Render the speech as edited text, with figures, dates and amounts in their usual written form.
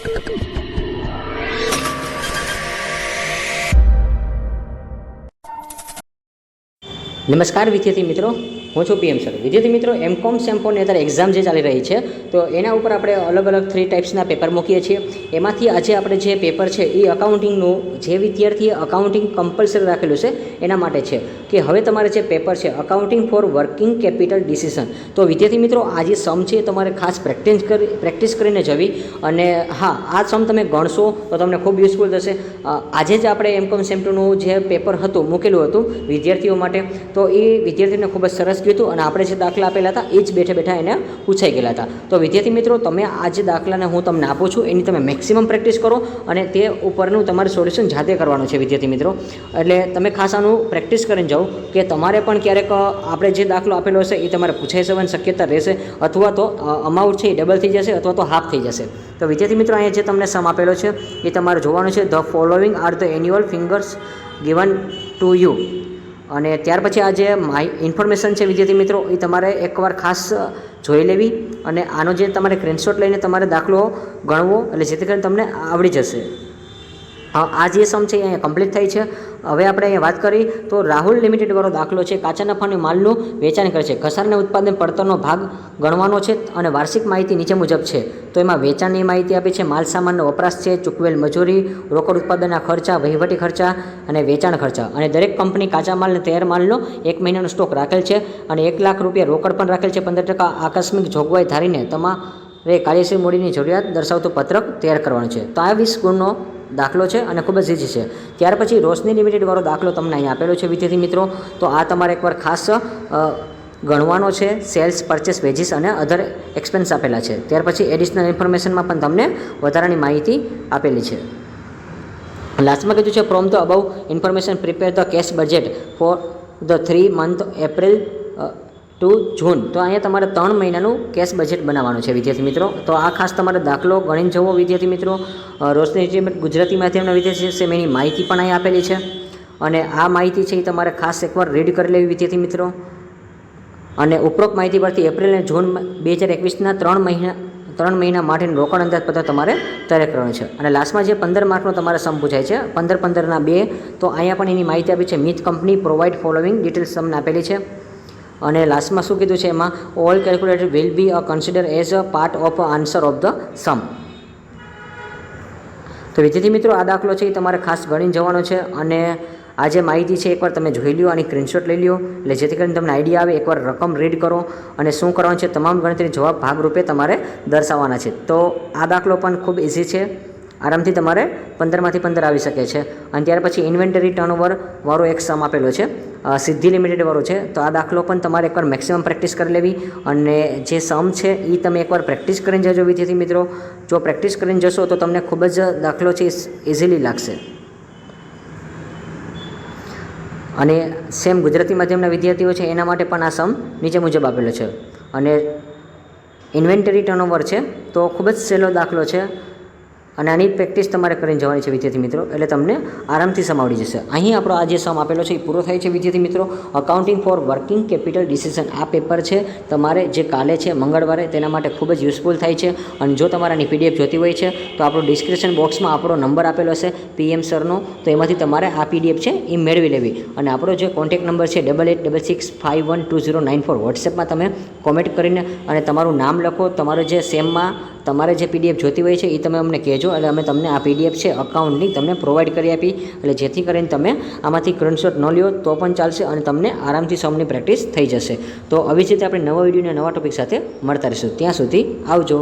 નમસ્કાર વિદ્યાર્થી મિત્રો, હું છું પીએમ સર. વિદ્યાર્થી મિત્રો, એમકોમ સેમ્પોની અત્યારે એક્ઝામ જે ચાલી રહી છે, તો એના ઉપર આપણે અલગ અલગ 3 ટાઈપ્સના પેપર મૂકીએ છીએ. એમાંથી આજે આપણે જે પેપર છે એ અકાઉન્ટિંગનું, જે વિદ્યાર્થીએ અકાઉન્ટિંગ કમ્પલસરી રાખેલું છે એના માટે છે કે હવે તમારે જે પેપર છે accounting for working capital decision, તો વિદ્યાર્થી મિત્રો આ જે સમ છે તમારે ખાસ પ્રેક્ટિસ કરીને જવી. અને હા, આ સમ તમે ગણશો તો તમને ખૂબ યુઝફુલ થશે. આજે જ આપણે એમકોમ સેમ્પનું જે પેપર હતું મૂકેલું હતું વિદ્યાર્થીઓ માટે, તો એ વિદ્યાર્થીને ખૂબ જ સરસ ગયું હતું અને આપણે જે દાખલા આપેલા હતા એ જ બેઠા બેઠા એને પૂછાઈ ગયેલા હતા. તો વિદ્યાર્થી મિત્રો, તમે આ જે દાખલાને હું તમને આપું છું એની તમે મેક્સિમમ પ્રેક્ટિસ કરો અને તે ઉપરનું તમારે સોલ્યુશન જાતે કરવાનું છે વિદ્યાર્થી મિત્રો. એટલે તમે ખાસ આનું પ્રેક્ટિસ કરીને જાઓ કે તમારે પણ ક્યારેક આપણે જે દાખલો આપેલો હશે એ તમારે પૂછાઈ જવાની શક્યતા રહેશે, અથવા તો અમાઉન્ટ છે એ ડબલ થઈ જશે અથવા તો હાફ થઈ જશે. તો વિદ્યાર્થી મિત્રો, અહીંયા જે તમને સમ આપેલો છે એ તમારે જોવાનું છે. The following are the annual figures given to you. અને ત્યાર પછી આ જે ઇન્ફોર્મેશન છે વિદ્યાર્થી મિત્રો, એ તમારે એકવાર ખાસ જોઈ લેવી અને આનો જે તમારે સ્ક્રીનશોટ લઈને તમારે દાખલો ગણવો, એટલે જેથી કરીને તમને આવડી જશે. આ જે સમ છે એ અહીંયા કમ્પ્લીટ થાય છે. હવે આપણે અહીંયા વાત કરી તો રાહુલ લિમિટેડવાળો દાખલો છે. કાચા નફાની માલનું વેચાણ કરે છે, ઘસારાને ઉત્પાદન પડતરનો ભાગ ગણવાનો છે અને વાર્ષિક માહિતી નીચે મુજબ છે. તો એમાં વેચાણની માહિતી આપી છે, માલ સામાનનો વપરાશ છે, ચૂકવેલ મજૂરી, રોકડ ઉત્પાદનના ખર્ચા, વહીવટી ખર્ચા અને વેચાણ ખર્ચા. અને દરેક કંપની કાચા માલ અને તૈયાર માલનો 1 મહિનાનો સ્ટોક રાખેલ છે અને 1 લાખ રૂપિયા રોકડ પણ રાખેલ છે. 15% આકસ્મિક જોગવાઈ ધારીને તમારે કાર્યશીલ મૂડીની જરૂરિયાત દર્શાવતું પત્રક તૈયાર કરવાનું છે. તો આ 20 ગુણનો દાખલો છે અને ખૂબ જ ઈઝી છે. ત્યાર પછી રોશની લિમિટેડવાળો દાખલો તમને અહીંયા આપેલો છે વિદ્યાર્થી મિત્રો. તો આ તમારે એકવાર ખાસ ગણવાનો છે. સેલ્સ, પરચેસ, વેજીસ અને અધર એક્સપેન્સ આપેલા છે. ત્યાર પછી એડિશનલ ઇન્ફોર્મેશનમાં પણ તમને વધારાની માહિતી આપેલી છે. લાસ્ટમાં કીધું છે from the above information prepare the cash budget for the 3 month April to June. તો અહીંયા તમારે 3 મહિનાનું કેશ બજેટ બનાવવાનું છે વિદ્યાર્થી મિત્રો. તો આ ખાસ તમારે દાખલો ગણીને જવો વિદ્યાર્થી મિત્રો. રોશની ગુજરાતી માધ્યમના વિદ્યાર્થી છે, એની માહિતી પણ અહીંયા આપેલી છે અને આ માહિતી છે એ તમારે ખાસ એકવાર રીડ કરી લેવી વિદ્યાર્થી મિત્રો. અને ઉપરોક્ત માહિતી પરથી એપ્રિલ અને જૂન 2021ના 3 મહિના માટેનું રોકડ અંદાજપત્ર તમારે તૈયાર કરવાનું છે. અને લાસ્ટમાં જે 15 માર્કનો તમારે સમ પૂછાય છે, 15 ના 2, તો અહીંયા પણ એની માહિતી આપી છે. મિથ કંપની પ્રોવાઈડ ફોલોઈંગ ડિટેલ્સ તમને આપેલી છે. અને લાસ્ટમાં શું કીધું છે એમાં, all calculated will be consider as a part of answer of the sum. તો વિદ્યાર્થી મિત્રો, આ દાખલો છે એ તમારે ખાસ ગણીને જવાનો છે. અને આ જે માહિતી છે એકવાર તમે જોઈ લ્યો, આની સ્ક્રીનશોટ લઈ લ્યો, એટલે જેથી કરીને તમને આઈડિયા આવે. એકવાર રકમ રીડ કરો અને શું કરવાનું છે, તમામ ગણતરી જવાબ ભાગરૂપે તમારે દર્શાવવાના છે. તો આ દાખલો પણ ખૂબ ઇઝી છે, આરામથી તમારે 15 માંથી 15 આવી શકે છે. અને ત્યાર પછી ઇન્વેન્ટરી ટર્નઓવર વાળો એક સમ આપેલો છે, સિદ્ધિ લિમિટેડવાળો છે. તો આ દાખલો પણ તમારે એકવાર મેક્સિમમ પ્રેક્ટિસ કરી લેવી અને જે સમ છે એ તમે એકવાર પ્રેક્ટિસ કરીને જજો વિદ્યાર્થી મિત્રો. જો પ્રેક્ટિસ કરીને જશો તો તમને ખૂબ જ દાખલો છે ઇઝીલી લાગશે. અને સેમ ગુજરાતી માધ્યમના વિદ્યાર્થીઓ છે એના માટે પણ આ સમ નીચે મુજબ આપેલો છે. અને ઇન્વેન્ટરી ટર્નઓવર છે તો ખૂબ જ સહેલો દાખલો છે અને આની પ્રેક્ટિસ તમારે કરીને જવાની છે વિદ્યાર્થી મિત્રો, એટલે તમને આરામથી સમ આવડી જશે. અહીં આપણો આ જે સમ આપેલો છે એ પૂરો થાય છે વિદ્યાર્થી મિત્રો. Accounting for working capital decision આ પેપર છે તમારે જે કાલે છે મંગળવારે, તેના માટે ખૂબ જ યુઝફુલ થાય છે. અને જો તમારે આની PDF જોતી હોય છે તો આપણો ડિસ્ક્રિપ્શન બોક્સમાં આપણો નંબર આપેલો છે PM સરનો, તો એમાંથી તમારે આ PDF છે એ મેળવી લેવી. અને આપણો જે કોન્ટેક્ટ નંબર છે 8866512094, વોટ્સએપમાં તમે કોમેન્ટ કરીને અને તમારું નામ લખો, તમારું જે સેમમાં તમારે જે PDF જોતી હોય છે એ તમે અમને કહેજો, એટલે અમે તમને આ PDF છે અકાઉન્ટની તમને પ્રોવાઈડ કરી આપી. એટલે જેથી કરીને તમે આમાંથી સ્ક્રીનશોટ ન લ્યો તો પણ ચાલશે અને તમને આરામથી સમની પ્રેક્ટિસ થઈ જશે. તો આવી જ રીતે આપણે નવા વિડીયો અને નવા ટોપિક સાથે મળતા રહીશું. ત્યાં સુધી આવજો.